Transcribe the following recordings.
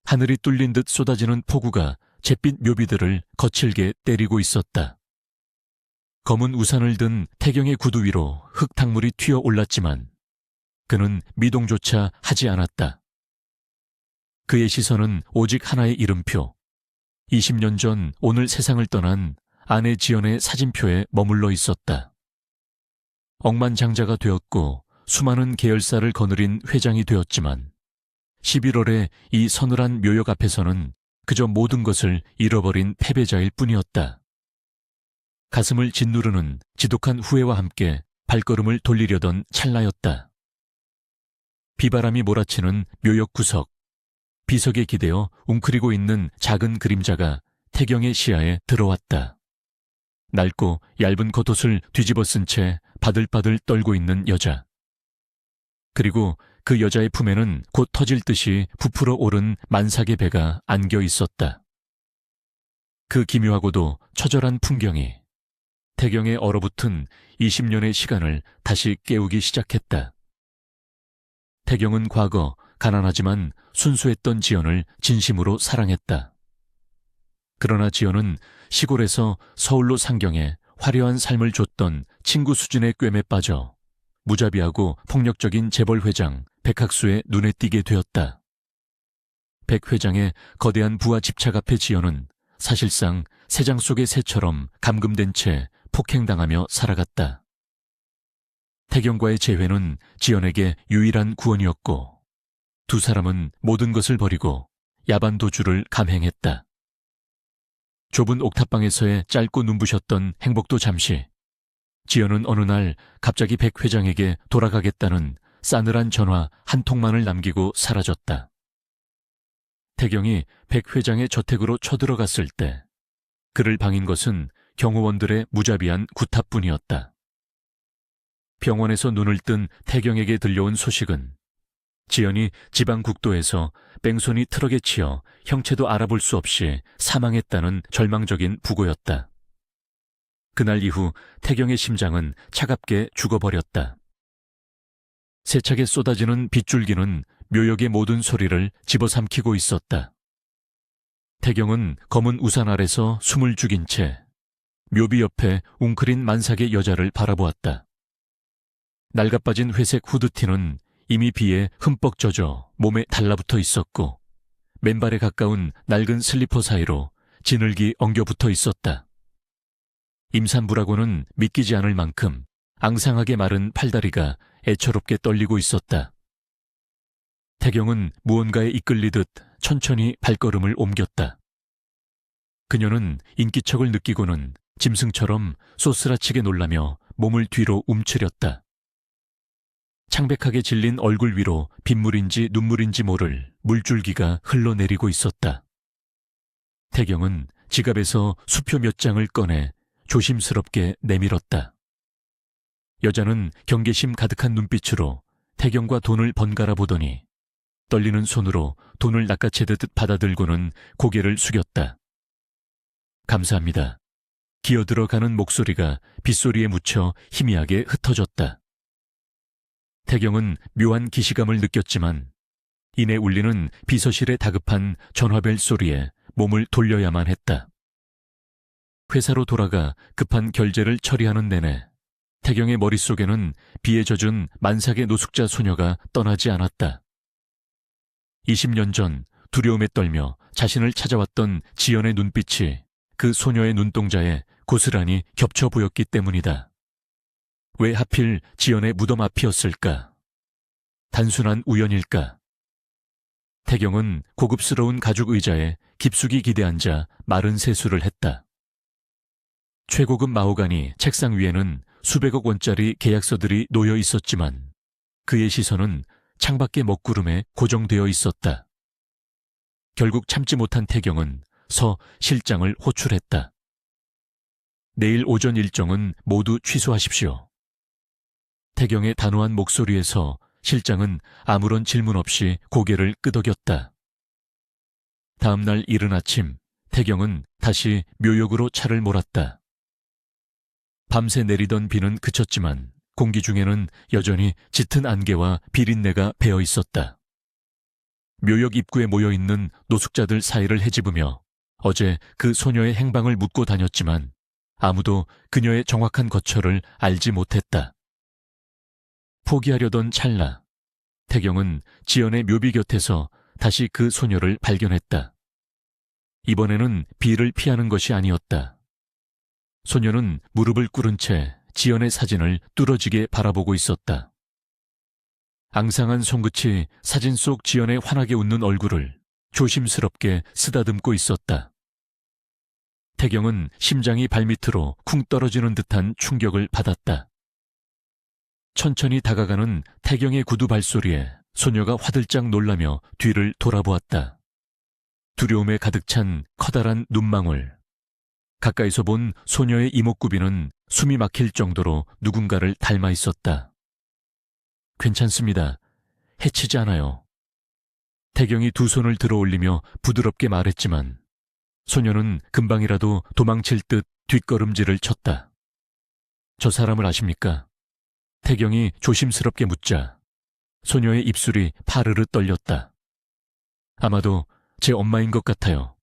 하늘이 뚫린 듯 쏟아지는 폭우가 잿빛 묘비들을 거칠게 때리고 있었다. 검은 우산을 든 태경의 구두 위로 흙탕물이 튀어 올랐지만 그는 미동조차 하지 않았다. 그의 시선은 오직 하나의 이름표, 20년 전 오늘 세상을 떠난 아내 지연의 사진표에 머물러 있었다. 억만장자가 되었고 수많은 계열사를 거느린 회장이 되었지만 11월에 이 서늘한 묘역 앞에서는 그저 모든 것을 잃어버린 패배자일 뿐이었다. 가슴을 짓누르는 지독한 후회와 함께 발걸음을 돌리려던 찰나였다. 비바람이 몰아치는 묘역 구석, 비석에 기대어 웅크리고 있는 작은 그림자가 태경의 시야에 들어왔다. 낡고 얇은 겉옷을 뒤집어 쓴 채 바들바들 떨고 있는 여자. 그리고 그 여자의 품에는 곧 터질 듯이 부풀어 오른 만삭의 배가 안겨 있었다. 그 기묘하고도 처절한 풍경이 태경의 얼어붙은 20년의 시간을 다시 깨우기 시작했다. 태경은 과거 가난하지만 순수했던 지연을 진심으로 사랑했다. 그러나 지연은 시골에서 서울로 상경해 화려한 삶을 줬던 친구 수준의 꿰매 빠져 무자비하고 폭력적인 재벌 회장 백학수의 눈에 띄게 되었다. 백 회장의 거대한 부하 집착 앞에 지연은 사실상 새장 속의 새처럼 감금된 채 폭행당하며 살아갔다. 태경과의 재회는 지연에게 유일한 구원이었고 두 사람은 모든 것을 버리고 야반 도주를 감행했다. 좁은 옥탑방에서의 짧고 눈부셨던 행복도 잠시, 지연은 어느 날 갑자기 백 회장에게 돌아가겠다는 싸늘한 전화 한 통만을 남기고 사라졌다. 태경이 백 회장의 저택으로 쳐들어갔을 때 그를 방인 것은 경호원들의 무자비한 구타뿐이었다. 병원에서 눈을 뜬 태경에게 들려온 소식은 지연이 지방 국도에서 뺑소니 트럭에 치여 형체도 알아볼 수 없이 사망했다는 절망적인 부고였다. 그날 이후 태경의 심장은 차갑게 죽어버렸다. 세차게 쏟아지는 빗줄기는 묘역의 모든 소리를 집어삼키고 있었다. 태경은 검은 우산 아래서 숨을 죽인 채 묘비 옆에 웅크린 만삭의 여자를 바라보았다. 낡아빠진 회색 후드티는 이미 비에 흠뻑 젖어 몸에 달라붙어 있었고 맨발에 가까운 낡은 슬리퍼 사이로 지늘기 엉겨붙어 있었다. 임산부라고는 믿기지 않을 만큼 앙상하게 마른 팔다리가 애처롭게 떨리고 있었다. 태경은 무언가에 이끌리듯 천천히 발걸음을 옮겼다. 그녀는 인기척을 느끼고는 짐승처럼 쏘스라치게 놀라며 몸을 뒤로 움츠렸다. 창백하게 질린 얼굴 위로 빗물인지 눈물인지 모를 물줄기가 흘러내리고 있었다. 태경은 지갑에서 수표 몇 장을 꺼내 조심스럽게 내밀었다. 여자는 경계심 가득한 눈빛으로 태경과 돈을 번갈아 보더니 떨리는 손으로 돈을 낚아채듯 받아들고는 고개를 숙였다. 감사합니다. 기어들어가는 목소리가 빗소리에 묻혀 희미하게 흩어졌다. 태경은 묘한 기시감을 느꼈지만 이내 울리는 비서실의 다급한 전화벨 소리에 몸을 돌려야만 했다. 회사로 돌아가 급한 결제를 처리하는 내내 태경의 머릿속에는 비에 젖은 만삭의 노숙자 소녀가 떠나지 않았다. 20년 전 두려움에 떨며 자신을 찾아왔던 지연의 눈빛이 그 소녀의 눈동자에 고스란히 겹쳐 보였기 때문이다. 왜 하필 지연의 무덤 앞이었을까? 단순한 우연일까? 태경은 고급스러운 가죽 의자에 깊숙이 기대앉아 마른 세수를 했다. 최고급 마호가니 책상 위에는 수백억 원짜리 계약서들이 놓여 있었지만 그의 시선은 창밖의 먹구름에 고정되어 있었다. 결국 참지 못한 태경은 서 실장을 호출했다. 내일 오전 일정은 모두 취소하십시오. 태경의 단호한 목소리에서 실장은 아무런 질문 없이 고개를 끄덕였다. 다음 날 이른 아침, 태경은 다시 묘역으로 차를 몰았다. 밤새 내리던 비는 그쳤지만 공기 중에는 여전히 짙은 안개와 비린내가 배어 있었다. 묘역 입구에 모여있는 노숙자들 사이를 헤집으며 어제 그 소녀의 행방을 묻고 다녔지만 아무도 그녀의 정확한 거처를 알지 못했다. 포기하려던 찰나, 태경은 지연의 묘비 곁에서 다시 그 소녀를 발견했다. 이번에는 비를 피하는 것이 아니었다. 소녀는 무릎을 꿇은 채 지연의 사진을 뚫어지게 바라보고 있었다. 앙상한 손끝이 사진 속 지연의 환하게 웃는 얼굴을 조심스럽게 쓰다듬고 있었다. 태경은 심장이 발밑으로 쿵 떨어지는 듯한 충격을 받았다. 천천히 다가가는 태경의 구두 발소리에 소녀가 화들짝 놀라며 뒤를 돌아보았다. 두려움에 가득 찬 커다란 눈망울. 가까이서 본 소녀의 이목구비는 숨이 막힐 정도로 누군가를 닮아 있었다. 괜찮습니다. 해치지 않아요. 태경이 두 손을 들어 올리며 부드럽게 말했지만 소녀는 금방이라도 도망칠 듯 뒷걸음질을 쳤다. 저 사람을 아십니까? 태경이 조심스럽게 묻자 소녀의 입술이 파르르 떨렸다. 아마도 제 엄마인 것 같아요.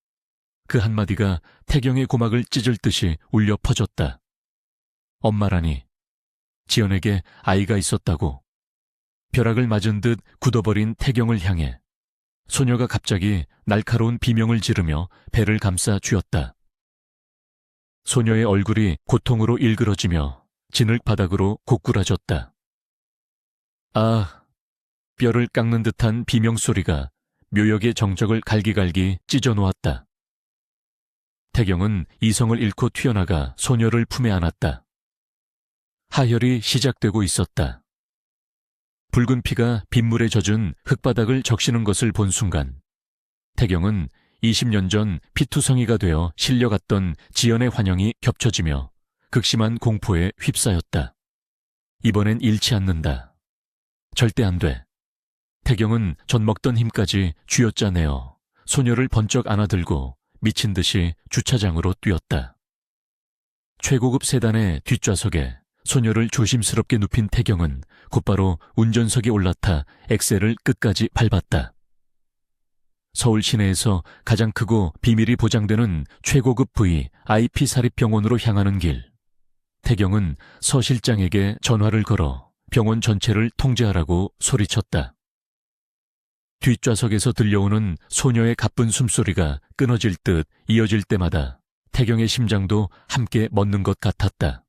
그 한마디가 태경의 고막을 찢을 듯이 울려 퍼졌다. 엄마라니. 지연에게 아이가 있었다고. 벼락을 맞은 듯 굳어버린 태경을 향해 소녀가 갑자기 날카로운 비명을 지르며 배를 감싸 쥐었다. 소녀의 얼굴이 고통으로 일그러지며 진흙 바닥으로 고꾸라졌다. 아, 뼈를 깎는 듯한 비명소리가 묘역의 정적을 갈기갈기 찢어놓았다. 태경은 이성을 잃고 튀어나가 소녀를 품에 안았다. 하혈이 시작되고 있었다. 붉은 피가 빗물에 젖은 흙바닥을 적시는 것을 본 순간 태경은 20년 전 피투성이가 되어 실려갔던 지연의 환영이 겹쳐지며 극심한 공포에 휩싸였다. 이번엔 잃지 않는다. 절대 안 돼. 태경은 젖먹던 힘까지 쥐어짜내어 소녀를 번쩍 안아들고 미친 듯이 주차장으로 뛰었다. 최고급 세단의 뒷좌석에 소녀를 조심스럽게 눕힌 태경은 곧바로 운전석에 올라타 엑셀을 끝까지 밟았다. 서울 시내에서 가장 크고 비밀이 보장되는 최고급 부위 IP 사립병원으로 향하는 길. 태경은 서 실장에게 전화를 걸어 병원 전체를 통제하라고 소리쳤다. 뒷좌석에서 들려오는 소녀의 가쁜 숨소리가 끊어질 듯 이어질 때마다 태경의 심장도 함께 멎는 것 같았다.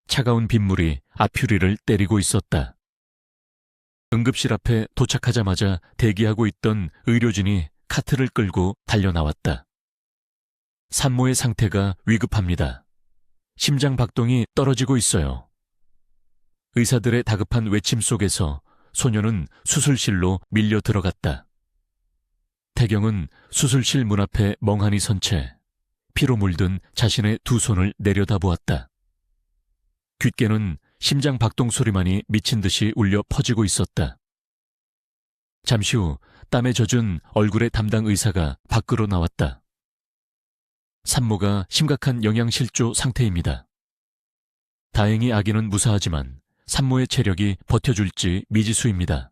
차가운 빗물이 앞유리를 때리고 있었다. 응급실 앞에 도착하자마자 대기하고 있던 의료진이 카트를 끌고 달려나왔다. 산모의 상태가 위급합니다. 심장 박동이 떨어지고 있어요. 의사들의 다급한 외침 속에서 소녀는 수술실로 밀려 들어갔다. 태경은 수술실 문 앞에 멍하니 선 채 피로 물든 자신의 두 손을 내려다보았다. 귓게는 심장 박동 소리만이 미친 듯이 울려 퍼지고 있었다. 잠시 후 땀에 젖은 얼굴의 담당 의사가 밖으로 나왔다. 산모가 심각한 영양실조 상태입니다. 다행히 아기는 무사하지만 산모의 체력이 버텨줄지 미지수입니다.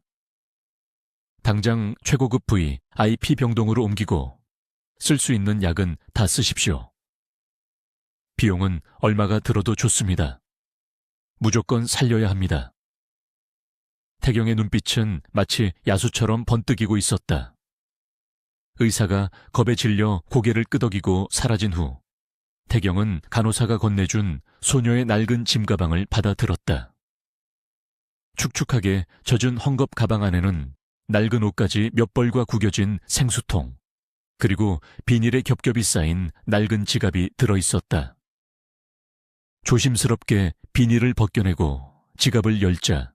당장 최고급 부위 IP 병동으로 옮기고 쓸 수 있는 약은 다 쓰십시오. 비용은 얼마가 들어도 좋습니다. 무조건 살려야 합니다. 태경의 눈빛은 마치 야수처럼 번뜩이고 있었다. 의사가 겁에 질려 고개를 끄덕이고 사라진 후 태경은 간호사가 건네준 소녀의 낡은 짐가방을 받아 들었다. 축축하게 젖은 헝겊 가방 안에는 낡은 옷까지 몇 벌과 구겨진 생수통, 그리고 비닐에 겹겹이 쌓인 낡은 지갑이 들어있었다. 조심스럽게 비닐을 벗겨내고 지갑을 열자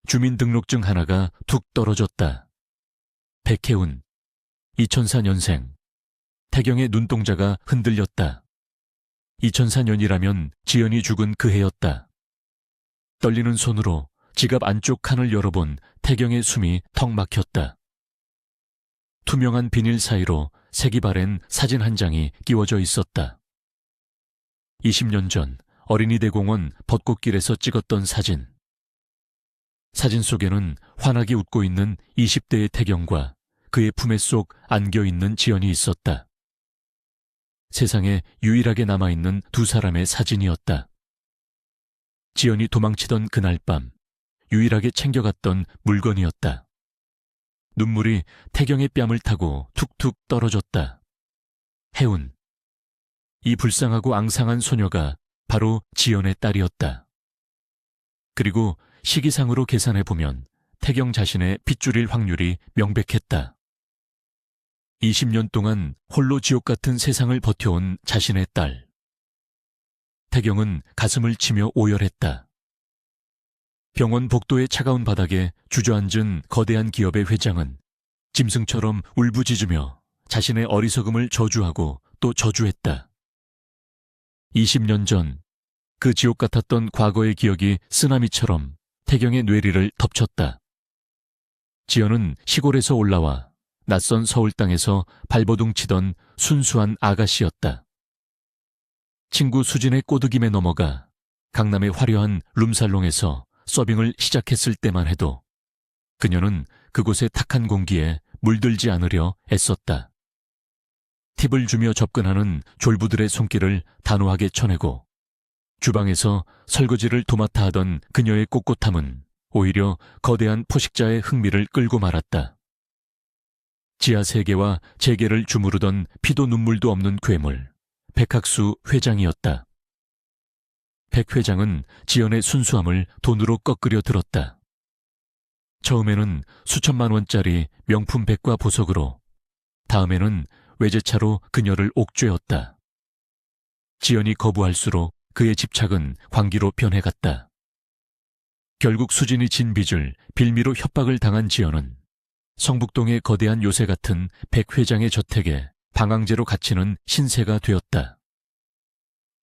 주민등록증 하나가 툭 떨어졌다. 백혜운, 2004년생. 태경의 눈동자가 흔들렸다. 2004년이라면 지연이 죽은 그 해였다. 떨리는 손으로 지갑 안쪽 칸을 열어본 태경의 숨이 턱 막혔다. 투명한 비닐 사이로 색이 바랜 사진 한 장이 끼워져 있었다. 20년 전 어린이대공원 벚꽃길에서 찍었던 사진. 사진 속에는 환하게 웃고 있는 20대의 태경과 그의 품에 속 안겨있는 지연이 있었다. 세상에 유일하게 남아있는 두 사람의 사진이었다. 지연이 도망치던 그날 밤 유일하게 챙겨갔던 물건이었다. 눈물이 태경의 뺨을 타고 툭툭 떨어졌다. 혜운. 이 불쌍하고 앙상한 소녀가 바로 지연의 딸이었다. 그리고 시기상으로 계산해보면 태경 자신의 핏줄일 확률이 명백했다. 20년 동안 홀로 지옥 같은 세상을 버텨온 자신의 딸. 태경은 가슴을 치며 오열했다. 병원 복도의 차가운 바닥에 주저앉은 거대한 기업의 회장은 짐승처럼 울부짖으며 자신의 어리석음을 저주하고 또 저주했다. 20년 전 그 지옥 같았던 과거의 기억이 쓰나미처럼 태경의 뇌리를 덮쳤다. 지연은 시골에서 올라와 낯선 서울 땅에서 발버둥 치던 순수한 아가씨였다. 친구 수진의 꼬드김에 넘어가 강남의 화려한 룸살롱에서 서빙을 시작했을 때만 해도 그녀는 그곳의 탁한 공기에 물들지 않으려 애썼다. 팁을 주며 접근하는 졸부들의 손길을 단호하게 쳐내고 주방에서 설거지를 도맡아 하던 그녀의 꼿꼿함은 오히려 거대한 포식자의 흥미를 끌고 말았다. 지하 세계와 재계를 주무르던 피도 눈물도 없는 괴물, 백학수 회장이었다. 백 회장은 지연의 순수함을 돈으로 꺾으려 들었다. 처음에는 수천만 원짜리 명품 백과 보석으로, 다음에는 외제차로 그녀를 옥죄었다. 지연이 거부할수록 그의 집착은 광기로 변해갔다. 결국 수진이 진 빚을 빌미로 협박을 당한 지연은 성북동의 거대한 요새 같은 백 회장의 저택에 방황제로 갇히는 신세가 되었다.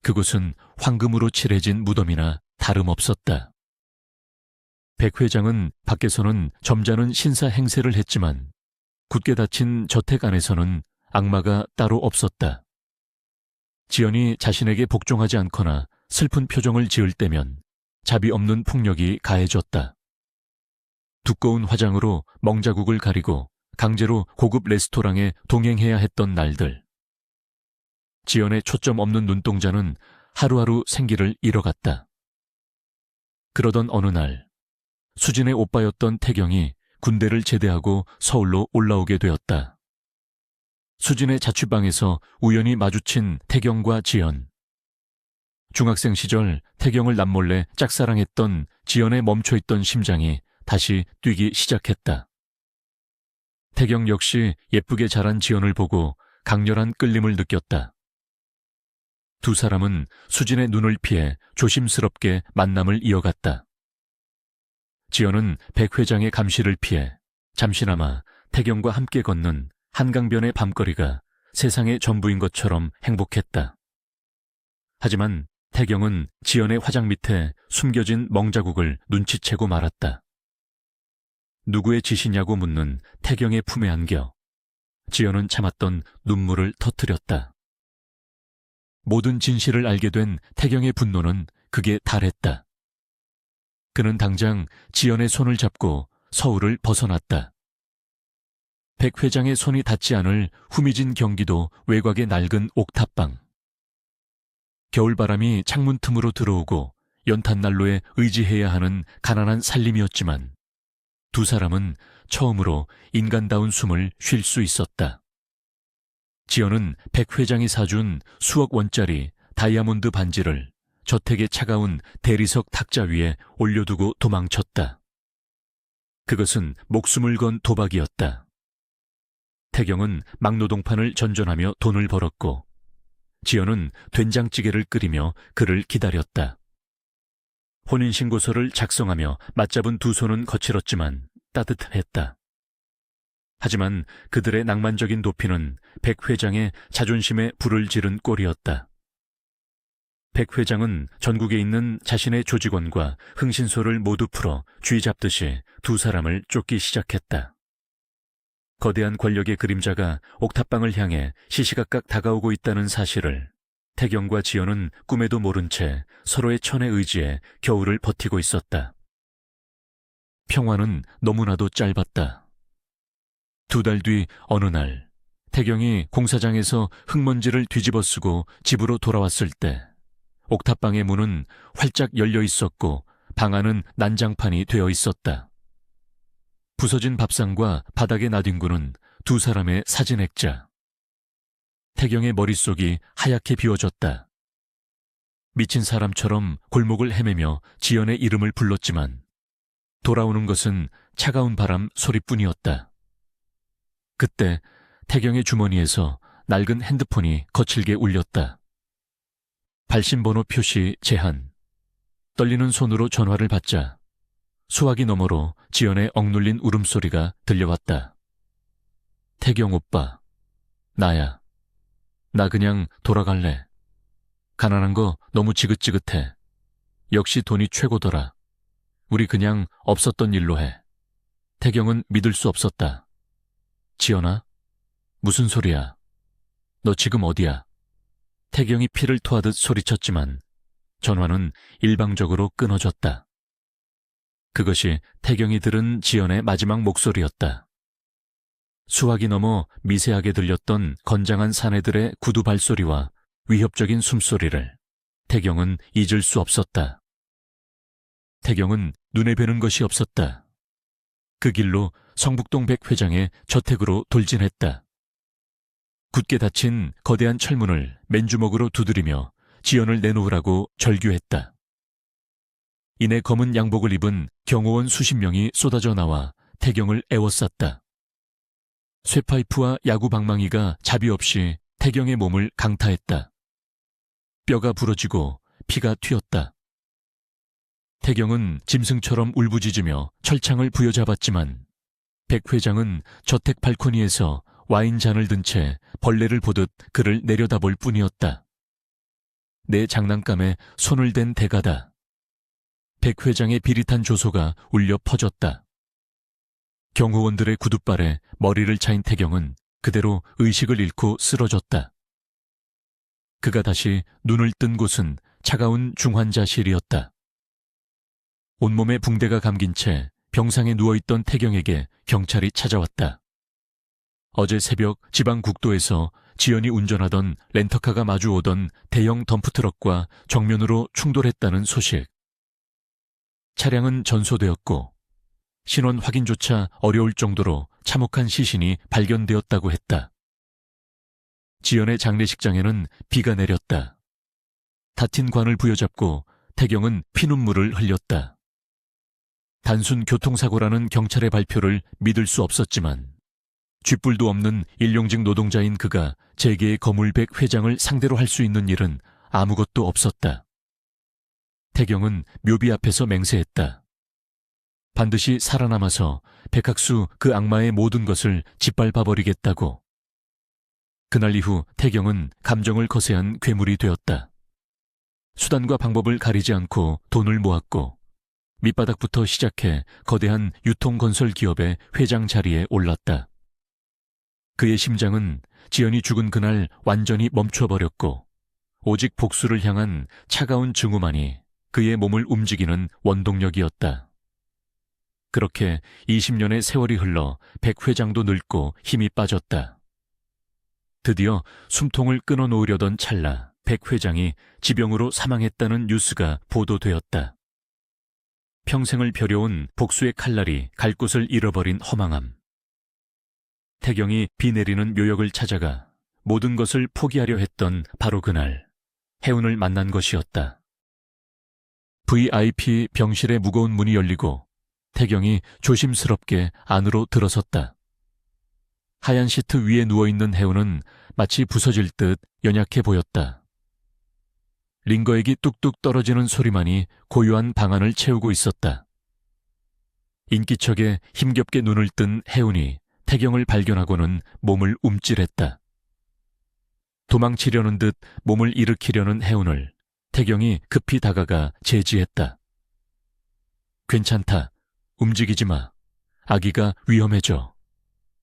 그곳은 황금으로 칠해진 무덤이나 다름없었다. 백 회장은 밖에서는 점잖은 신사 행세를 했지만 굳게 닫힌 저택 안에서는 악마가 따로 없었다. 지연이 자신에게 복종하지 않거나 슬픈 표정을 지을 때면 자비 없는 폭력이 가해졌다. 두꺼운 화장으로 멍자국을 가리고 강제로 고급 레스토랑에 동행해야 했던 날들. 지연의 초점 없는 눈동자는 하루하루 생기를 잃어갔다. 그러던 어느 날 수진의 오빠였던 태경이 군대를 제대하고 서울로 올라오게 되었다. 수진의 자취방에서 우연히 마주친 태경과 지연. 중학생 시절 태경을 남몰래 짝사랑했던 지연의 멈춰있던 심장이 다시 뛰기 시작했다. 태경 역시 예쁘게 자란 지연을 보고 강렬한 끌림을 느꼈다. 두 사람은 수진의 눈을 피해 조심스럽게 만남을 이어갔다. 지연은 백 회장의 감시를 피해 잠시나마 태경과 함께 걷는 한강변의 밤거리가 세상의 전부인 것처럼 행복했다. 하지만 태경은 지연의 화장 밑에 숨겨진 멍자국을 눈치채고 말았다. 누구의 짓이냐고 묻는 태경의 품에 안겨 지연은 참았던 눈물을 터뜨렸다. 모든 진실을 알게 된 태경의 분노는 극에 달했다. 그는 당장 지연의 손을 잡고 서울을 벗어났다. 백 회장의 손이 닿지 않을 후미진 경기도 외곽의 낡은 옥탑방. 겨울바람이 창문 틈으로 들어오고 연탄난로에 의지해야 하는 가난한 살림이었지만 두 사람은 처음으로 인간다운 숨을 쉴 수 있었다. 지연은 백 회장이 사준 수억 원짜리 다이아몬드 반지를 저택의 차가운 대리석 탁자 위에 올려두고 도망쳤다. 그것은 목숨을 건 도박이었다. 태경은 막노동판을 전전하며 돈을 벌었고 지연은 된장찌개를 끓이며 그를 기다렸다. 혼인신고서를 작성하며 맞잡은 두 손은 거칠었지만 따뜻했다. 하지만 그들의 낭만적인 도피는 백 회장의 자존심에 불을 지른 꼴이었다. 백 회장은 전국에 있는 자신의 조직원과 흥신소를 모두 풀어 쥐 잡듯이 두 사람을 쫓기 시작했다. 거대한 권력의 그림자가 옥탑방을 향해 시시각각 다가오고 있다는 사실을 태경과 지연은 꿈에도 모른 채 서로의 천의 의지에 겨울을 버티고 있었다. 평화는 너무나도 짧았다. 2달 뒤 어느 날, 태경이 공사장에서 흙먼지를 뒤집어 쓰고 집으로 돌아왔을 때 옥탑방의 문은 활짝 열려 있었고 방 안은 난장판이 되어 있었다. 부서진 밥상과 바닥에 나뒹구는 2사람의 사진 액자. 태경의 머릿속이 하얗게 비워졌다. 미친 사람처럼 골목을 헤매며 지연의 이름을 불렀지만 돌아오는 것은 차가운 바람 소리뿐이었다. 그때 태경의 주머니에서 낡은 핸드폰이 거칠게 울렸다. 발신번호 표시 제한. 떨리는 손으로 전화를 받자 수화기 너머로 지연의 억눌린 울음소리가 들려왔다. 태경 오빠, 나야. 나 그냥 돌아갈래. 가난한 거 너무 지긋지긋해. 역시 돈이 최고더라. 우리 그냥 없었던 일로 해. 태경은 믿을 수 없었다. 지연아? 무슨 소리야? 너 지금 어디야? 태경이 피를 토하듯 소리쳤지만 전화는 일방적으로 끊어졌다. 그것이 태경이 들은 지연의 마지막 목소리였다. 수화기 너머 미세하게 들렸던 건장한 사내들의 구두 발소리와 위협적인 숨소리를 태경은 잊을 수 없었다. 태경은 눈에 뵈는 것이 없었다. 그 길로 성북동 백 회장의 저택으로 돌진했다. 굳게 닫힌 거대한 철문을 맨주먹으로 두드리며 지연을 내놓으라고 절규했다. 이내 검은 양복을 입은 경호원 수십 명이 쏟아져 나와 태경을 에워쌌다. 쇠파이프와 야구 방망이가 자비 없이 태경의 몸을 강타했다. 뼈가 부러지고 피가 튀었다. 태경은 짐승처럼 울부짖으며 철창을 부여잡았지만 백 회장은 저택 발코니에서 와인잔을 든 채 벌레를 보듯 그를 내려다볼 뿐이었다. 내 장난감에 손을 댄 대가다. 백 회장의 비릿한 조소가 울려 퍼졌다. 경호원들의 구둣발에 머리를 차인 태경은 그대로 의식을 잃고 쓰러졌다. 그가 다시 눈을 뜬 곳은 차가운 중환자실이었다. 온몸에 붕대가 감긴 채 병상에 누워있던 태경에게 경찰이 찾아왔다. 어제 새벽 지방국도에서 지연이 운전하던 렌터카가 마주오던 대형 덤프트럭과 정면으로 충돌했다는 소식. 차량은 전소되었고 신원 확인조차 어려울 정도로 참혹한 시신이 발견되었다고 했다. 지연의 장례식장에는 비가 내렸다. 다튄 관을 부여잡고 태경은 피눈물을 흘렸다. 단순 교통사고라는 경찰의 발표를 믿을 수 없었지만 쥐뿔도 없는 일용직 노동자인 그가 재계의 거물백 회장을 상대로 할 수 있는 일은 아무것도 없었다. 태경은 묘비 앞에서 맹세했다. 반드시 살아남아서 백학수 그 악마의 모든 것을 짓밟아버리겠다고. 그날 이후 태경은 감정을 거세한 괴물이 되었다. 수단과 방법을 가리지 않고 돈을 모았고 밑바닥부터 시작해 거대한 유통건설 기업의 회장 자리에 올랐다. 그의 심장은 지연이 죽은 그날 완전히 멈춰버렸고 오직 복수를 향한 차가운 증오만이 그의 몸을 움직이는 원동력이었다. 그렇게 20년의 세월이 흘러 백 회장도 늙고 힘이 빠졌다. 드디어 숨통을 끊어놓으려던 찰나 백 회장이 지병으로 사망했다는 뉴스가 보도되었다. 평생을 벼려온 복수의 칼날이 갈 곳을 잃어버린 허망함. 태경이 비 내리는 묘역을 찾아가 모든 것을 포기하려 했던 바로 그날 해운을 만난 것이었다. VIP 병실의 무거운 문이 열리고 태경이 조심스럽게 안으로 들어섰다. 하얀 시트 위에 누워있는 해운은 마치 부서질 듯 연약해 보였다. 링거액이 뚝뚝 떨어지는 소리만이 고요한 방안을 채우고 있었다. 인기척에 힘겹게 눈을 뜬 해운이 태경을 발견하고는 몸을 움찔했다. 도망치려는 듯 몸을 일으키려는 해운을 태경이 급히 다가가 제지했다. 괜찮다. 움직이지 마. 아기가 위험해져.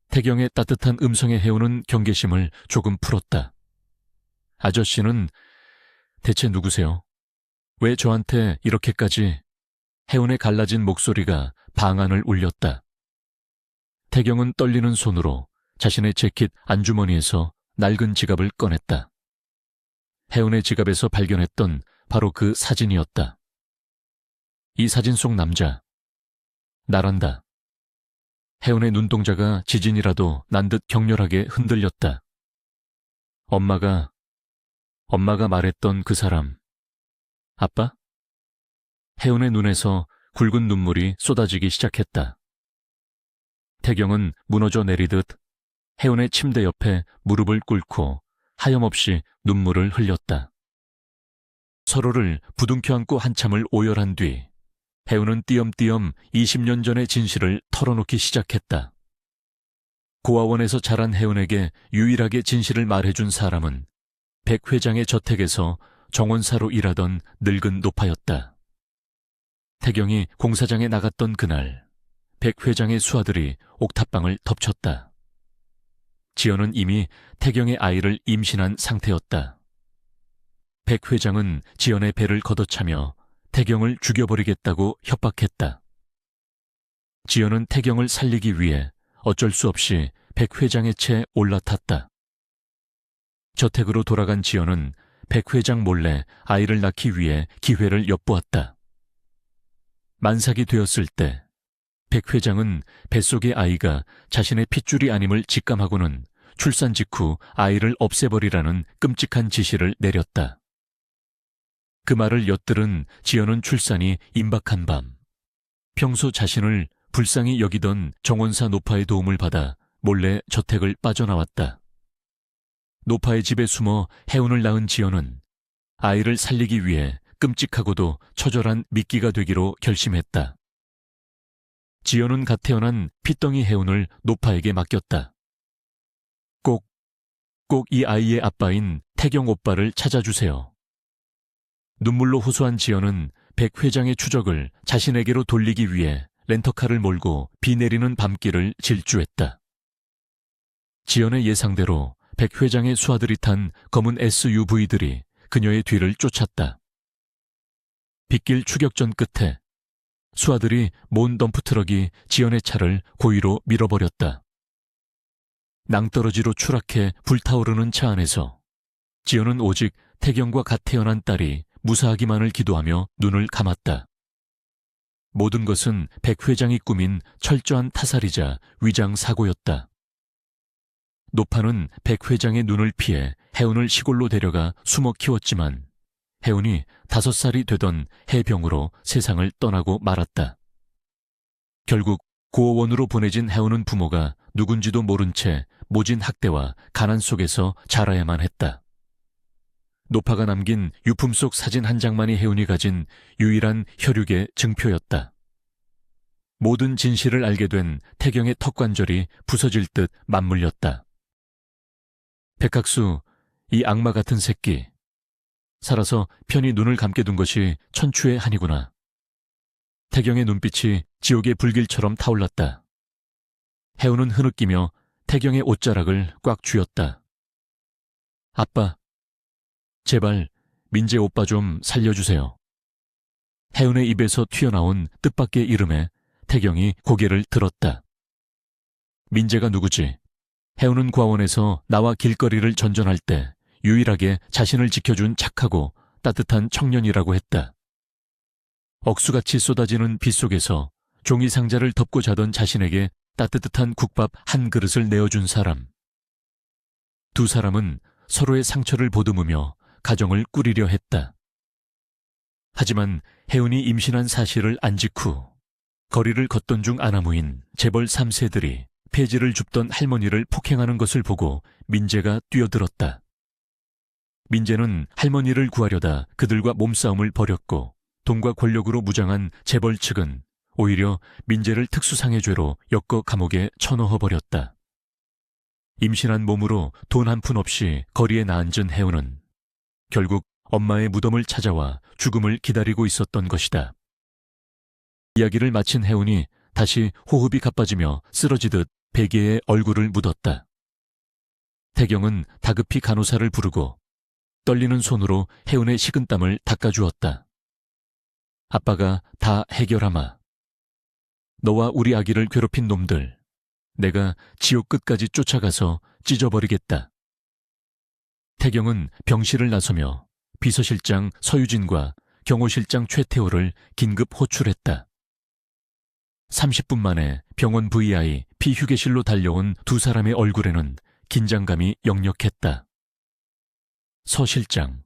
태경의 따뜻한 음성에 해운은 경계심을 조금 풀었다. 아저씨는 대체 누구세요? 왜 저한테 이렇게까지? 해운의 갈라진 목소리가 방안을 울렸다. 태경은 떨리는 손으로 자신의 재킷 안주머니에서 낡은 지갑을 꺼냈다. 혜은의 지갑에서 발견했던 바로 그 사진이었다. 이 사진 속 남자, 나란다. 혜은의 눈동자가 지진이라도 난 듯 격렬하게 흔들렸다. 엄마가 말했던 그 사람, 아빠? 혜은의 눈에서 굵은 눈물이 쏟아지기 시작했다. 태경은 무너져 내리듯 혜은의 침대 옆에 무릎을 꿇고 하염없이 눈물을 흘렸다. 서로를 부둥켜 안고 한참을 오열한 뒤 혜은은 띄엄띄엄 20년 전의 진실을 털어놓기 시작했다. 고아원에서 자란 혜은에게 유일하게 진실을 말해준 사람은 백 회장의 저택에서 정원사로 일하던 늙은 노파였다. 태경이 공사장에 나갔던 그날 백 회장의 수아들이 옥탑방을 덮쳤다. 지연은 이미 태경의 아이를 임신한 상태였다. 백 회장은 지연의 배를 걷어차며 태경을 죽여버리겠다고 협박했다. 지연은 태경을 살리기 위해 어쩔 수 없이 백 회장의 채 올라탔다. 저택으로 돌아간 지연은 백 회장 몰래 아이를 낳기 위해 기회를 엿보았다. 만삭이 되었을 때 백 회장은 뱃속의 아이가 자신의 핏줄이 아님을 직감하고는 출산 직후 아이를 없애버리라는 끔찍한 지시를 내렸다. 그 말을 엿들은 지연은 출산이 임박한 밤, 평소 자신을 불쌍히 여기던 정원사 노파의 도움을 받아 몰래 저택을 빠져나왔다. 노파의 집에 숨어 혜운을 낳은 지연은 아이를 살리기 위해 끔찍하고도 처절한 미끼가 되기로 결심했다. 지연은 갓 태어난 핏덩이 혜운을 노파에게 맡겼다. 꼭 이 아이의 아빠인 태경 오빠를 찾아주세요. 눈물로 호소한 지연은 백 회장의 추적을 자신에게로 돌리기 위해 렌터카를 몰고 비 내리는 밤길을 질주했다. 지연의 예상대로 백 회장의 수하들이 탄 검은 SUV들이 그녀의 뒤를 쫓았다. 빗길 추격전 끝에 수하들이 모은 덤프트럭이 지연의 차를 고의로 밀어버렸다. 낭떠러지로 추락해 불타오르는 차 안에서 지연은 오직 태경과 갓 태어난 딸이 무사하기만을 기도하며 눈을 감았다. 모든 것은 백 회장이 꾸민 철저한 타살이자 위장 사고였다. 노파는 백 회장의 눈을 피해 혜운을 시골로 데려가 숨어 키웠지만 혜운이 5살이 되던 해병으로 세상을 떠나고 말았다. 결국 고어원으로 보내진 혜운은 부모가 누군지도 모른 채 모진 학대와 가난 속에서 자라야만 했다. 노파가 남긴 유품 속 사진 한 장만이 혜운이 가진 유일한 혈육의 증표였다. 모든 진실을 알게 된 태경의 턱관절이 부서질 듯 맞물렸다. 백학수, 이 악마 같은 새끼. 살아서 편히 눈을 감게 둔 것이 천추의 한이구나. 태경의 눈빛이 지옥의 불길처럼 타올랐다. 혜운은 흐느끼며 태경의 옷자락을 꽉 쥐었다. 아빠, 제발 민재 오빠 좀 살려주세요. 혜운의 입에서 튀어나온 뜻밖의 이름에 태경이 고개를 들었다. 민재가 누구지? 혜운은 고아원에서 나와 길거리를 전전할 때 유일하게 자신을 지켜준 착하고 따뜻한 청년이라고 했다. 억수같이 쏟아지는 빗 속에서 종이 상자를 덮고 자던 자신에게 따뜻한 국밥 한 그릇을 내어준 사람. 두 사람은 서로의 상처를 보듬으며 가정을 꾸리려 했다. 하지만 혜운이 임신한 사실을 안 직후 거리를 걷던 중 아나무인 재벌 3세들이 폐지를 줍던 할머니를 폭행하는 것을 보고 민재가 뛰어들었다. 민재는 할머니를 구하려다 그들과 몸싸움을 벌였고 돈과 권력으로 무장한 재벌 측은 오히려 민재를 특수상해죄로 엮어 감옥에 쳐넣어버렸다. 임신한 몸으로 돈 한 푼 없이 거리에 나앉은 혜운은 결국 엄마의 무덤을 찾아와 죽음을 기다리고 있었던 것이다. 이야기를 마친 혜운이 다시 호흡이 가빠지며 쓰러지듯 베개에 얼굴을 묻었다. 태경은 다급히 간호사를 부르고 떨리는 손으로 혜운의 식은땀을 닦아주었다. 아빠가 다 해결하마. 너와 우리 아기를 괴롭힌 놈들, 내가 지옥 끝까지 쫓아가서 찢어버리겠다. 태경은 병실을 나서며 비서실장 서유진과 경호실장 최태호를 긴급 호출했다. 30분 만에 병원 VI 피휴게실로 달려온 두 사람의 얼굴에는 긴장감이 역력했다. 서 실장,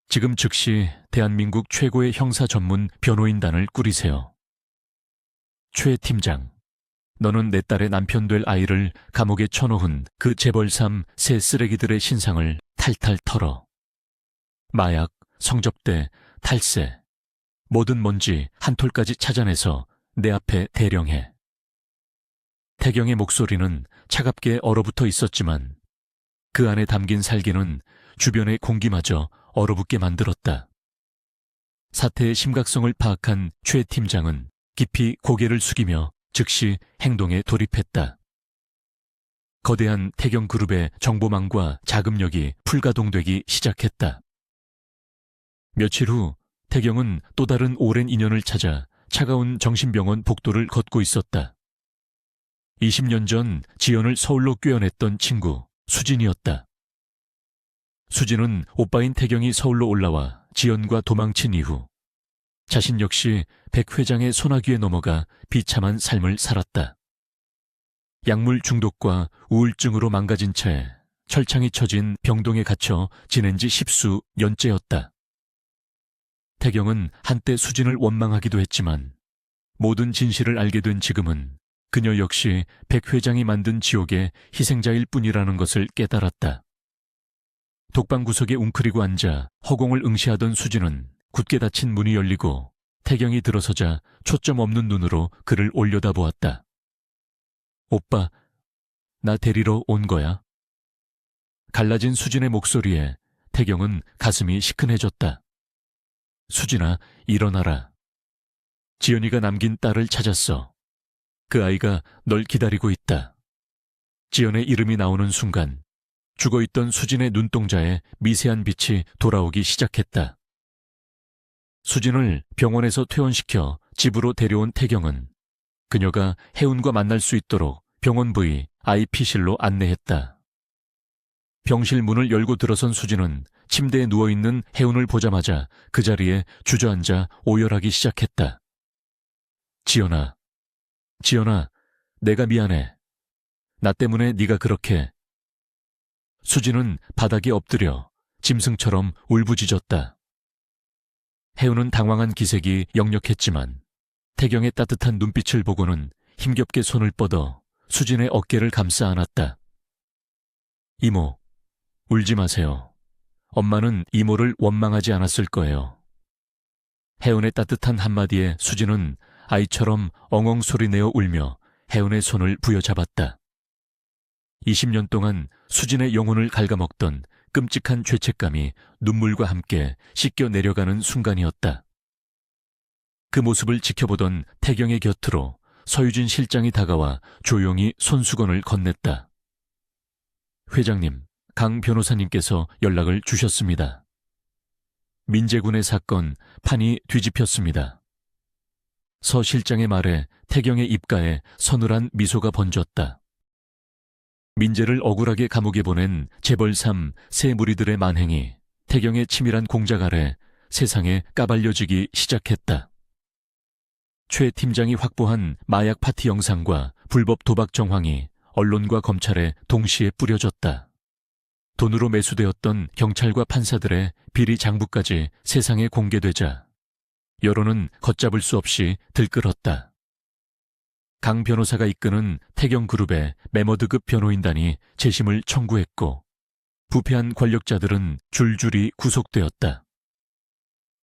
지금 즉시 대한민국 최고의 형사 전문 변호인단을 꾸리세요. 최 팀장, 너는 내 딸의 남편 될 아이를 감옥에 쳐넣은 그 재벌삼 새 쓰레기들의 신상을 탈탈 털어. 마약, 성접대, 탈세, 뭐든 뭔지 한 톨까지 찾아내서 내 앞에 대령해. 태경의 목소리는 차갑게 얼어붙어 있었지만 그 안에 담긴 살기는 주변의 공기마저 얼어붙게 만들었다. 사태의 심각성을 파악한 최 팀장은 깊이 고개를 숙이며 즉시 행동에 돌입했다. 거대한 태경그룹의 정보망과 자금력이 풀가동되기 시작했다. 며칠 후 태경은 또 다른 오랜 인연을 찾아 차가운 정신병원 복도를 걷고 있었다. 20년 전 지연을 서울로 꿰어냈던 친구 수진이었다. 수진은 오빠인 태경이 서울로 올라와 지연과 도망친 이후 자신 역시 백 회장의 소나기에 넘어가 비참한 삶을 살았다. 약물 중독과 우울증으로 망가진 채 철창이 쳐진 병동에 갇혀 지낸 지 10수 년째였다. 태경은 한때 수진을 원망하기도 했지만 모든 진실을 알게 된 지금은 그녀 역시 백 회장이 만든 지옥의 희생자일 뿐이라는 것을 깨달았다. 독방 구석에 웅크리고 앉아 허공을 응시하던 수진은 굳게 닫힌 문이 열리고 태경이 들어서자 초점 없는 눈으로 그를 올려다보았다. 오빠, 나 데리러 온 거야? 갈라진 수진의 목소리에 태경은 가슴이 시큰해졌다. 수진아, 일어나라. 지연이가 남긴 딸을 찾았어. 그 아이가 널 기다리고 있다. 지연의 이름이 나오는 순간 죽어있던 수진의 눈동자에 미세한 빛이 돌아오기 시작했다. 수진을 병원에서 퇴원시켜 집으로 데려온 태경은 그녀가 혜운과 만날 수 있도록 병원 부위 IP실로 안내했다. 병실 문을 열고 들어선 수진은 침대에 누워있는 혜운을 보자마자 그 자리에 주저앉아 오열하기 시작했다. 지연아, 내가 미안해. 나 때문에 네가 그렇게. 수진은 바닥에 엎드려 짐승처럼 울부짖었다. 혜운은 당황한 기색이 역력했지만 태경의 따뜻한 눈빛을 보고는 힘겹게 손을 뻗어 수진의 어깨를 감싸 안았다. 이모, 울지 마세요. 엄마는 이모를 원망하지 않았을 거예요. 혜운의 따뜻한 한마디에 수진은 아이처럼 엉엉 소리내어 울며 혜운의 손을 부여잡았다. 20년 동안 수진의 영혼을 갉아먹던 끔찍한 죄책감이 눈물과 함께 씻겨 내려가는 순간이었다. 그 모습을 지켜보던 태경의 곁으로 서유진 실장이 다가와 조용히 손수건을 건넸다. 회장님, 강 변호사님께서 연락을 주셨습니다. 민재군의 사건 판이 뒤집혔습니다. 서 실장의 말에 태경의 입가에 서늘한 미소가 번졌다. 민재를 억울하게 감옥에 보낸 재벌삼 새 무리들의 만행이 태경의 치밀한 공작 아래 세상에 까발려지기 시작했다. 최 팀장이 확보한 마약 파티 영상과 불법 도박 정황이 언론과 검찰에 동시에 뿌려졌다. 돈으로 매수되었던 경찰과 판사들의 비리 장부까지 세상에 공개되자 여론은 걷잡을 수 없이 들끓었다. 강 변호사가 이끄는 태경그룹의 메머드급 변호인단이 재심을 청구했고 부패한 권력자들은 줄줄이 구속되었다.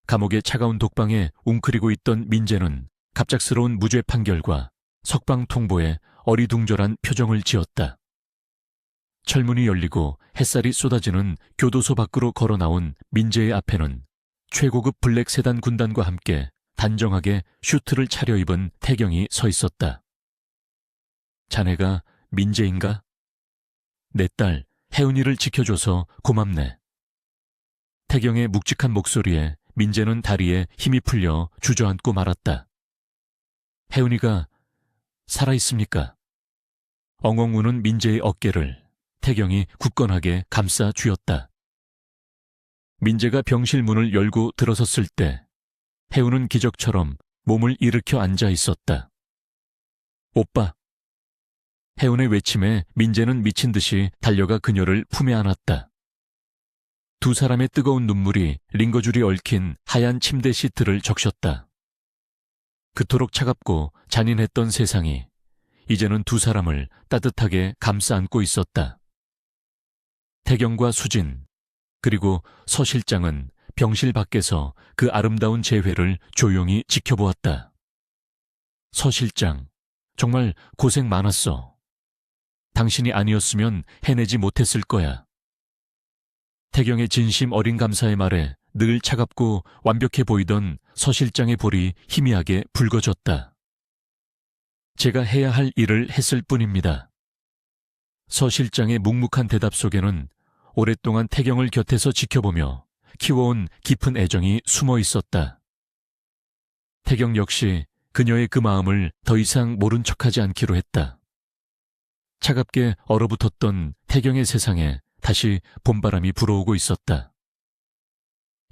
감옥의 차가운 독방에 웅크리고 있던 민재는 갑작스러운 무죄 판결과 석방 통보에 어리둥절한 표정을 지었다. 철문이 열리고 햇살이 쏟아지는 교도소 밖으로 걸어 나온 민재의 앞에는 최고급 블랙 세단 군단과 함께 단정하게 슈트를 차려입은 태경이 서 있었다. 자네가 민재인가? 내 딸 혜은이를 지켜줘서 고맙네. 태경의 묵직한 목소리에 민재는 다리에 힘이 풀려 주저앉고 말았다. 혜은이가 살아있습니까? 엉엉 우는 민재의 어깨를 태경이 굳건하게 감싸 쥐었다. 민재가 병실 문을 열고 들어섰을 때 혜우는 기적처럼 몸을 일으켜 앉아 있었다. 오빠. 혜운의 외침에 민재는 미친 듯이 달려가 그녀를 품에 안았다. 두 사람의 뜨거운 눈물이 링거줄이 얽힌 하얀 침대 시트를 적셨다. 그토록 차갑고 잔인했던 세상이 이제는 두 사람을 따뜻하게 감싸 안고 있었다. 태경과 수진, 그리고 서 실장은 병실 밖에서 그 아름다운 재회를 조용히 지켜보았다. 서 실장, 정말 고생 많았어. 당신이 아니었으면 해내지 못했을 거야. 태경의 진심 어린 감사의 말에 늘 차갑고 완벽해 보이던 서 실장의 볼이 희미하게 붉어졌다. 제가 해야 할 일을 했을 뿐입니다. 서 실장의 묵묵한 대답 속에는 오랫동안 태경을 곁에서 지켜보며 키워온 깊은 애정이 숨어 있었다. 태경 역시 그녀의 그 마음을 더 이상 모른 척하지 않기로 했다. 차갑게 얼어붙었던 태경의 세상에 다시 봄바람이 불어오고 있었다.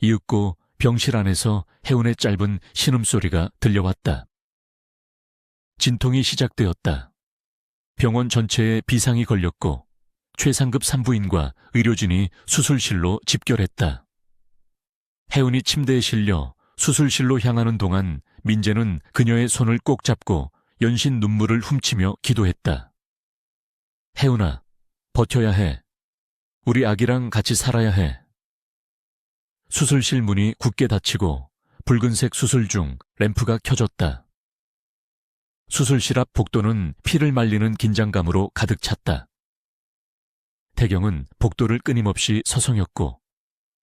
이윽고 병실 안에서 혜운의 짧은 신음소리가 들려왔다. 진통이 시작되었다. 병원 전체에 비상이 걸렸고 최상급 산부인과 의료진이 수술실로 집결했다. 혜운이 침대에 실려 수술실로 향하는 동안 민재는 그녀의 손을 꼭 잡고 연신 눈물을 훔치며 기도했다. 혜운아, 버텨야 해. 우리 아기랑 같이 살아야 해. 수술실 문이 굳게 닫히고 붉은색 수술 중 램프가 켜졌다. 수술실 앞 복도는 피를 말리는 긴장감으로 가득 찼다. 태경은 복도를 끊임없이 서성였고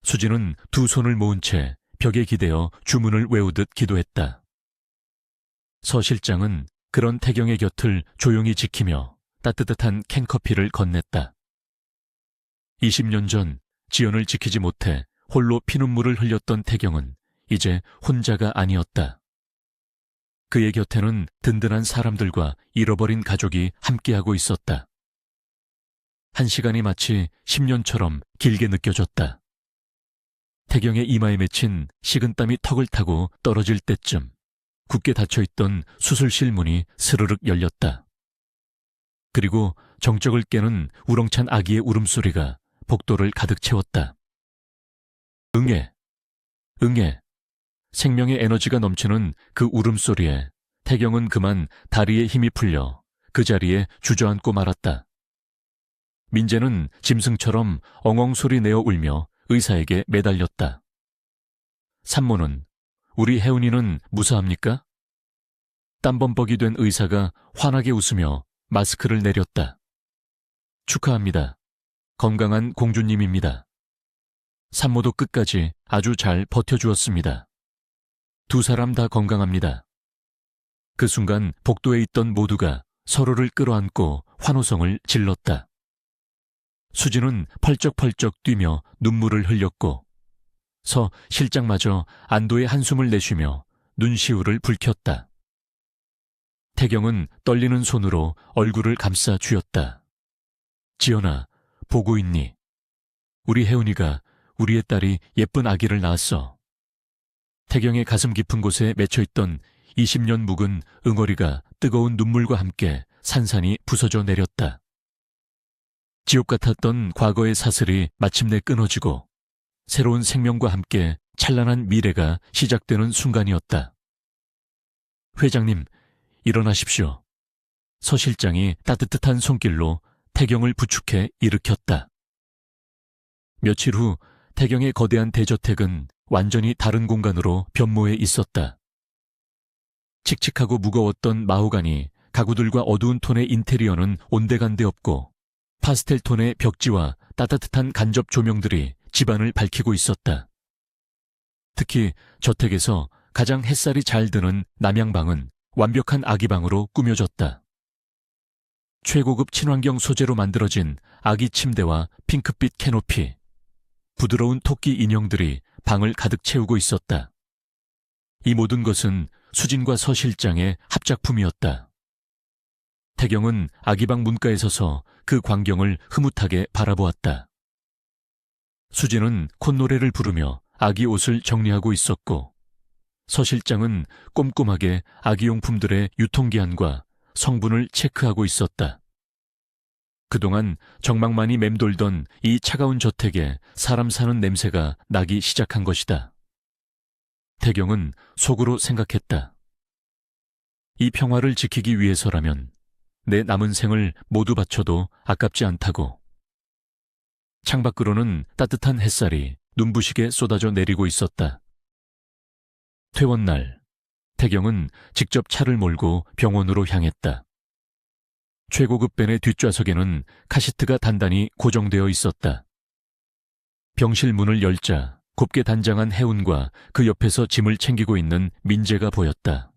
수진은 두 손을 모은 채 벽에 기대어 주문을 외우듯 기도했다. 서 실장은 그런 태경의 곁을 조용히 지키며 따뜻한 캔커피를 건넸다. 20년 전 지연을 지키지 못해 홀로 피눈물을 흘렸던 태경은 이제 혼자가 아니었다. 그의 곁에는 든든한 사람들과 잃어버린 가족이 함께하고 있었다. 한 시간이 마치 10년처럼 길게 느껴졌다. 태경의 이마에 맺힌 식은땀이 턱을 타고 떨어질 때쯤 굳게 닫혀있던 수술실 문이 스르륵 열렸다. 그리고 정적을 깨는 우렁찬 아기의 울음소리가 복도를 가득 채웠다. 응애, 응애. 생명의 에너지가 넘치는 그 울음소리에 태경은 그만 다리에 힘이 풀려 그 자리에 주저앉고 말았다. 민재는 짐승처럼 엉엉 소리 내어 울며 의사에게 매달렸다. 산모는, 우리 혜운이는 무사합니까? 땀범벅이 된 의사가 환하게 웃으며 마스크를 내렸다. 축하합니다. 건강한 공주님입니다. 산모도 끝까지 아주 잘 버텨주었습니다. 두 사람 다 건강합니다. 그 순간 복도에 있던 모두가 서로를 끌어안고 환호성을 질렀다. 수진은 펄쩍펄쩍 뛰며 눈물을 흘렸고 서 실장마저 안도의 한숨을 내쉬며 눈시울을 붉혔다. 태경은 떨리는 손으로 얼굴을 감싸 쥐었다. 지연아, 보고 있니? 우리 혜운이가, 우리의 딸이 예쁜 아기를 낳았어. 태경의 가슴 깊은 곳에 맺혀있던 20년 묵은 응어리가 뜨거운 눈물과 함께 산산이 부서져 내렸다. 지옥 같았던 과거의 사슬이 마침내 끊어지고 새로운 생명과 함께 찬란한 미래가 시작되는 순간이었다. 회장님, 일어나십시오. 서 실장이 따뜻한 손길로 태경을 부축해 일으켰다. 며칠 후 태경의 거대한 대저택은 완전히 다른 공간으로 변모해 있었다. 칙칙하고 무거웠던 마호가니 가구들과 어두운 톤의 인테리어는 온데간데 없고 파스텔 톤의 벽지와 따뜻한 간접 조명들이 집안을 밝히고 있었다. 특히 저택에서 가장 햇살이 잘 드는 남양방은 완벽한 아기방으로 꾸며졌다. 최고급 친환경 소재로 만들어진 아기 침대와 핑크빛 캐노피, 부드러운 토끼 인형들이 방을 가득 채우고 있었다. 이 모든 것은 수진과 서 실장의 합작품이었다. 태경은 아기방 문가에 서서 그 광경을 흐뭇하게 바라보았다. 수진은 콧노래를 부르며 아기 옷을 정리하고 있었고, 서 실장은 꼼꼼하게 아기용품들의 유통기한과 성분을 체크하고 있었다. 그동안 정막만이 맴돌던 이 차가운 저택에 사람 사는 냄새가 나기 시작한 것이다. 태경은 속으로 생각했다. 이 평화를 지키기 위해서라면 내 남은 생을 모두 바쳐도 아깝지 않다고. 창밖으로는 따뜻한 햇살이 눈부시게 쏟아져 내리고 있었다. 퇴원날, 태경은 직접 차를 몰고 병원으로 향했다. 최고급 밴의 뒷좌석에는 카시트가 단단히 고정되어 있었다. 병실 문을 열자 곱게 단장한 혜운과 그 옆에서 짐을 챙기고 있는 민재가 보였다.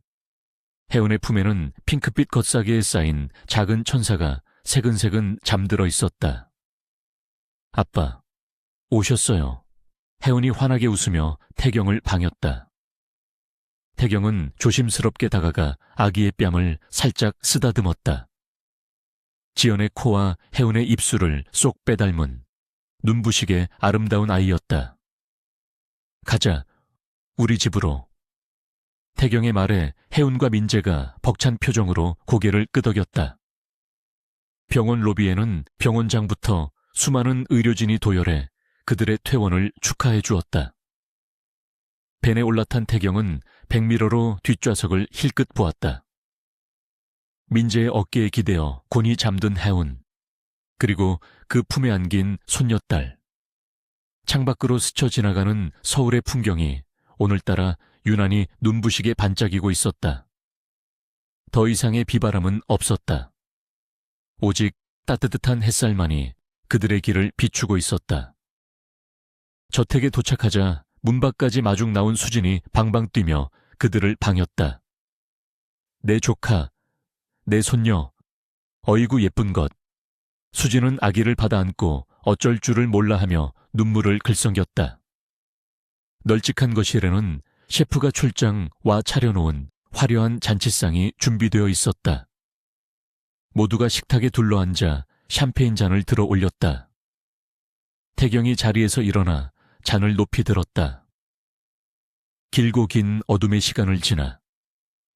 혜운의 품에는 핑크빛 겉사계에 쌓인 작은 천사가 새근새근 잠들어 있었다. 아빠, 오셨어요. 혜운이 환하게 웃으며 태경을 반겼다. 태경은 조심스럽게 다가가 아기의 뺨을 살짝 쓰다듬었다. 지연의 코와 혜운의 입술을 쏙 빼닮은 눈부시게 아름다운 아이였다. 가자, 우리 집으로. 태경의 말에 혜운과 민재가 벅찬 표정으로 고개를 끄덕였다. 병원 로비에는 병원장부터 수많은 의료진이 도열해 그들의 퇴원을 축하해 주었다. 밴에 올라탄 태경은 백미러로 뒷좌석을 힐끗 보았다. 민재의 어깨에 기대어 곤히 잠든 혜운, 그리고 그 품에 안긴 손녀딸. 창밖으로 스쳐 지나가는 서울의 풍경이 오늘따라 유난히 눈부시게 반짝이고 있었다. 더 이상의 비바람은 없었다. 오직 따뜻한 햇살만이 그들의 길을 비추고 있었다. 저택에 도착하자 문 밖까지 마중 나온 수진이 방방 뛰며 그들을 반겼다. 내 조카, 내 손녀, 어이구 예쁜 것. 수진은 아기를 받아 안고 어쩔 줄을 몰라 하며 눈물을 글썽였다. 널찍한 거실에는 셰프가 출장 와 차려놓은 화려한 잔치상이 준비되어 있었다. 모두가 식탁에 둘러앉아 샴페인 잔을 들어 올렸다. 태경이 자리에서 일어나 잔을 높이 들었다. 길고 긴 어둠의 시간을 지나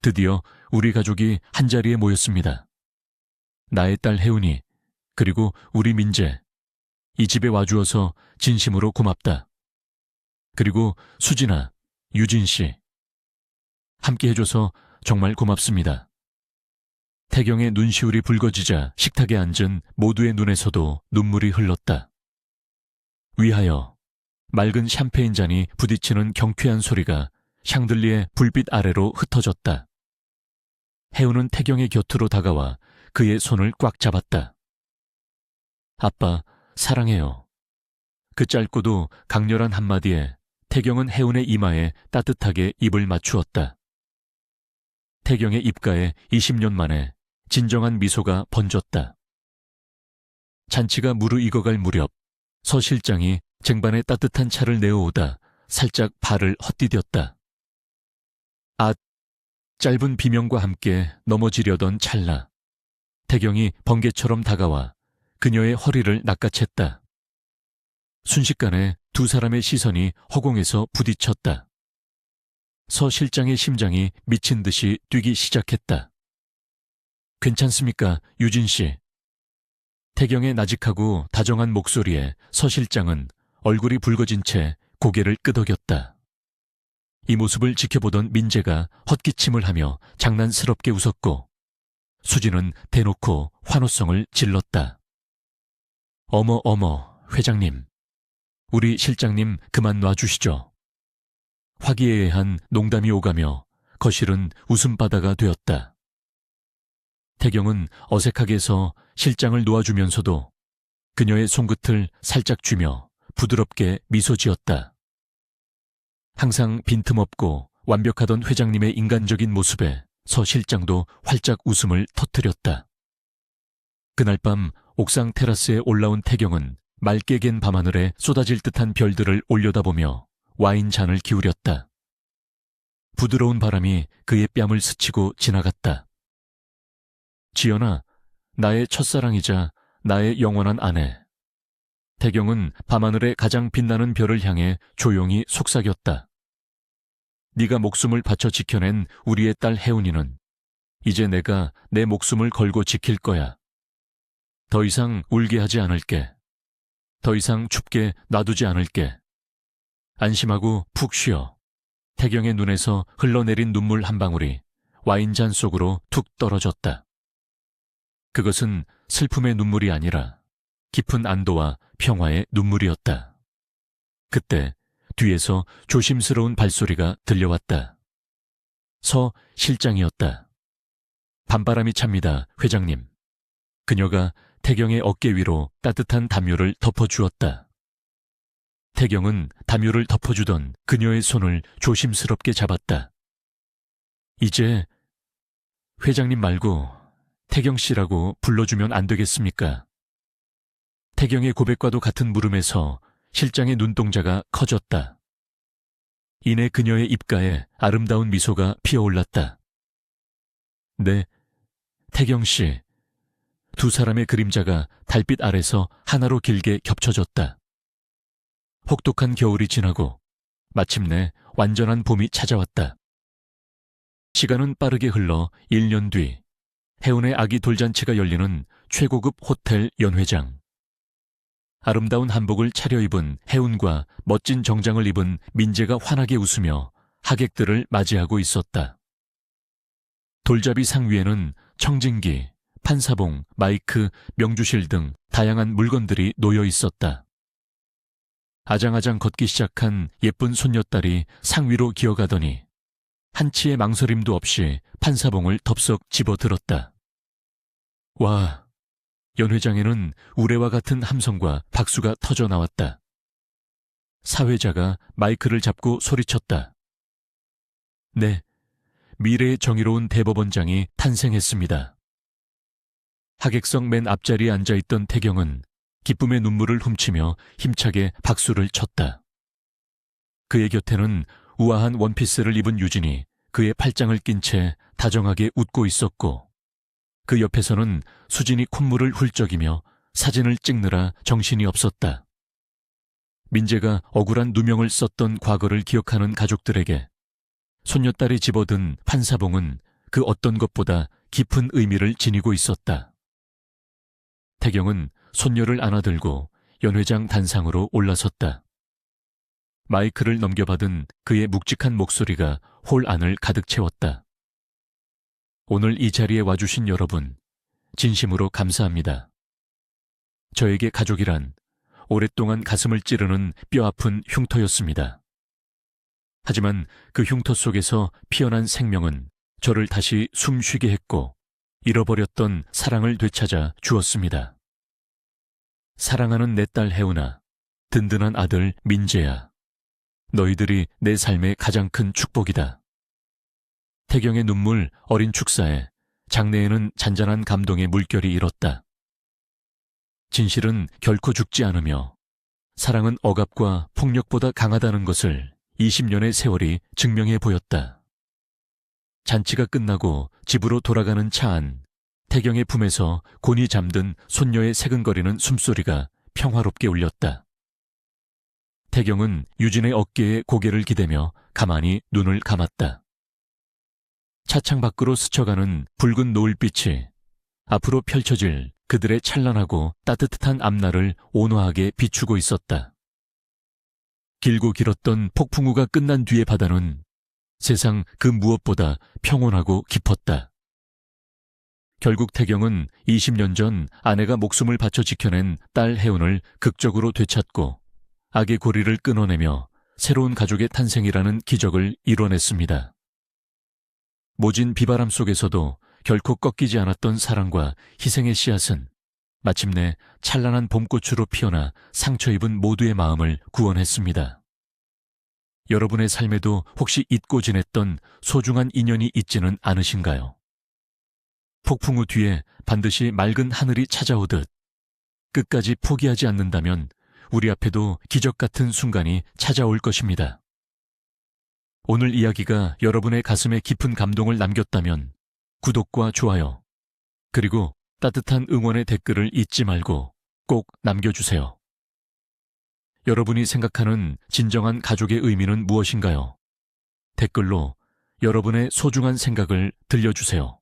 드디어 우리 가족이 한자리에 모였습니다. 나의 딸 혜운이, 그리고 우리 민재, 이 집에 와주어서 진심으로 고맙다. 그리고 수진아, 유진 씨, 함께 해줘서 정말 고맙습니다. 태경의 눈시울이 붉어지자 식탁에 앉은 모두의 눈에서도 눈물이 흘렀다. 위하여. 맑은 샴페인 잔이 부딪히는 경쾌한 소리가 샹들리에 불빛 아래로 흩어졌다. 혜운은 태경의 곁으로 다가와 그의 손을 꽉 잡았다. 아빠, 사랑해요. 그 짧고도 강렬한 한마디에 태경은 혜운의 이마에 따뜻하게 입을 맞추었다. 태경의 입가에 20년 만에 진정한 미소가 번졌다. 잔치가 무르익어갈 무렵 서 실장이 쟁반에 따뜻한 차를 내어오다 살짝 발을 헛디뎠다. 짧은 비명과 함께 넘어지려던 찰나 태경이 번개처럼 다가와 그녀의 허리를 낚아챘다. 순식간에 두 사람의 시선이 허공에서 부딪혔다. 서 실장의 심장이 미친 듯이 뛰기 시작했다. 괜찮습니까, 유진 씨? 태경의 나직하고 다정한 목소리에 서 실장은 얼굴이 붉어진 채 고개를 끄덕였다. 이 모습을 지켜보던 민재가 헛기침을 하며 장난스럽게 웃었고 수진은 대놓고 환호성을 질렀다. 어머 회장님. 우리 실장님 그만 놔주시죠. 화기애애한 농담이 오가며 거실은 웃음바다가 되었다. 태경은 어색하게 서 실장을 놓아주면서도 그녀의 손끝을 살짝 쥐며 부드럽게 미소 지었다. 항상 빈틈없고 완벽하던 회장님의 인간적인 모습에 서 실장도 활짝 웃음을 터뜨렸다. 그날 밤 옥상 테라스에 올라온 태경은 맑게 갠 밤하늘에 쏟아질 듯한 별들을 올려다보며 와인 잔을 기울였다. 부드러운 바람이 그의 뺨을 스치고 지나갔다. 지연아, 나의 첫사랑이자 나의 영원한 아내. 태경은 밤하늘의 가장 빛나는 별을 향해 조용히 속삭였다. 네가 목숨을 바쳐 지켜낸 우리의 딸 혜운이는 이제 내가 내 목숨을 걸고 지킬 거야. 더 이상 울게 하지 않을게. 더 이상 춥게 놔두지 않을게. 안심하고 푹 쉬어. 태경의 눈에서 흘러내린 눈물 한 방울이 와인잔 속으로 툭 떨어졌다. 그것은 슬픔의 눈물이 아니라 깊은 안도와 평화의 눈물이었다. 그때 뒤에서 조심스러운 발소리가 들려왔다. 서 실장이었다. 밤바람이 찹니다, 회장님. 그녀가 태경의 어깨 위로 따뜻한 담요를 덮어주었다. 태경은 담요를 덮어주던 그녀의 손을 조심스럽게 잡았다. 이제 회장님 말고 태경 씨라고 불러주면 안 되겠습니까? 태경의 고백과도 같은 물음에서 실장의 눈동자가 커졌다. 이내 그녀의 입가에 아름다운 미소가 피어올랐다. 네, 태경 씨. 두 사람의 그림자가 달빛 아래서 하나로 길게 겹쳐졌다. 혹독한 겨울이 지나고 마침내 완전한 봄이 찾아왔다. 시간은 빠르게 흘러 1년 뒤 혜운의 아기 돌잔치가 열리는 최고급 호텔 연회장. 아름다운 한복을 차려입은 혜운과 멋진 정장을 입은 민재가 환하게 웃으며 하객들을 맞이하고 있었다. 돌잡이 상 위에는 청진기, 판사봉, 마이크, 명주실 등 다양한 물건들이 놓여 있었다. 아장아장 걷기 시작한 예쁜 손녀딸이 상 위로 기어가더니 한치의 망설임도 없이 판사봉을 덥석 집어들었다. 와, 연회장에는 우레와 같은 함성과 박수가 터져 나왔다. 사회자가 마이크를 잡고 소리쳤다. 네, 미래의 정의로운 대법원장이 탄생했습니다. 하객석 맨 앞자리에 앉아있던 태경은 기쁨의 눈물을 훔치며 힘차게 박수를 쳤다. 그의 곁에는 우아한 원피스를 입은 유진이 그의 팔짱을 낀 채 다정하게 웃고 있었고, 그 옆에서는 수진이 콧물을 훌쩍이며 사진을 찍느라 정신이 없었다. 민재가 억울한 누명을 썼던 과거를 기억하는 가족들에게 손녀딸이 집어든 판사봉은 그 어떤 것보다 깊은 의미를 지니고 있었다. 태경은 손녀를 안아들고 연회장 단상으로 올라섰다. 마이크를 넘겨받은 그의 묵직한 목소리가 홀 안을 가득 채웠다. 오늘 이 자리에 와주신 여러분, 진심으로 감사합니다. 저에게 가족이란 오랫동안 가슴을 찌르는 뼈아픈 흉터였습니다. 하지만 그 흉터 속에서 피어난 생명은 저를 다시 숨쉬게 했고 잃어버렸던 사랑을 되찾아 주었습니다. 사랑하는 내 딸 혜운아, 든든한 아들 민재야. 너희들이 내 삶의 가장 큰 축복이다. 태경의 눈물 어린 축사에 장내에는 잔잔한 감동의 물결이 일었다. 진실은 결코 죽지 않으며 사랑은 억압과 폭력보다 강하다는 것을 20년의 세월이 증명해 보였다. 잔치가 끝나고 집으로 돌아가는 차 안, 태경의 품에서 곤히 잠든 손녀의 새근거리는 숨소리가 평화롭게 울렸다. 태경은 유진의 어깨에 고개를 기대며 가만히 눈을 감았다. 차창 밖으로 스쳐가는 붉은 노을빛이 앞으로 펼쳐질 그들의 찬란하고 따뜻한 앞날을 온화하게 비추고 있었다. 길고 길었던 폭풍우가 끝난 뒤의 바다는 세상 그 무엇보다 평온하고 깊었다. 결국 태경은 20년 전 아내가 목숨을 바쳐 지켜낸 딸 혜운을 극적으로 되찾고 악의 고리를 끊어내며 새로운 가족의 탄생이라는 기적을 이뤄냈습니다. 모진 비바람 속에서도 결코 꺾이지 않았던 사랑과 희생의 씨앗은 마침내 찬란한 봄꽃으로 피어나 상처 입은 모두의 마음을 구원했습니다. 여러분의 삶에도 혹시 잊고 지냈던 소중한 인연이 있지는 않으신가요? 폭풍우 뒤에 반드시 맑은 하늘이 찾아오듯 끝까지 포기하지 않는다면 우리 앞에도 기적 같은 순간이 찾아올 것입니다. 오늘 이야기가 여러분의 가슴에 깊은 감동을 남겼다면 구독과 좋아요, 그리고 따뜻한 응원의 댓글을 잊지 말고 꼭 남겨주세요. 여러분이 생각하는 진정한 가족의 의미는 무엇인가요? 댓글로 여러분의 소중한 생각을 들려주세요.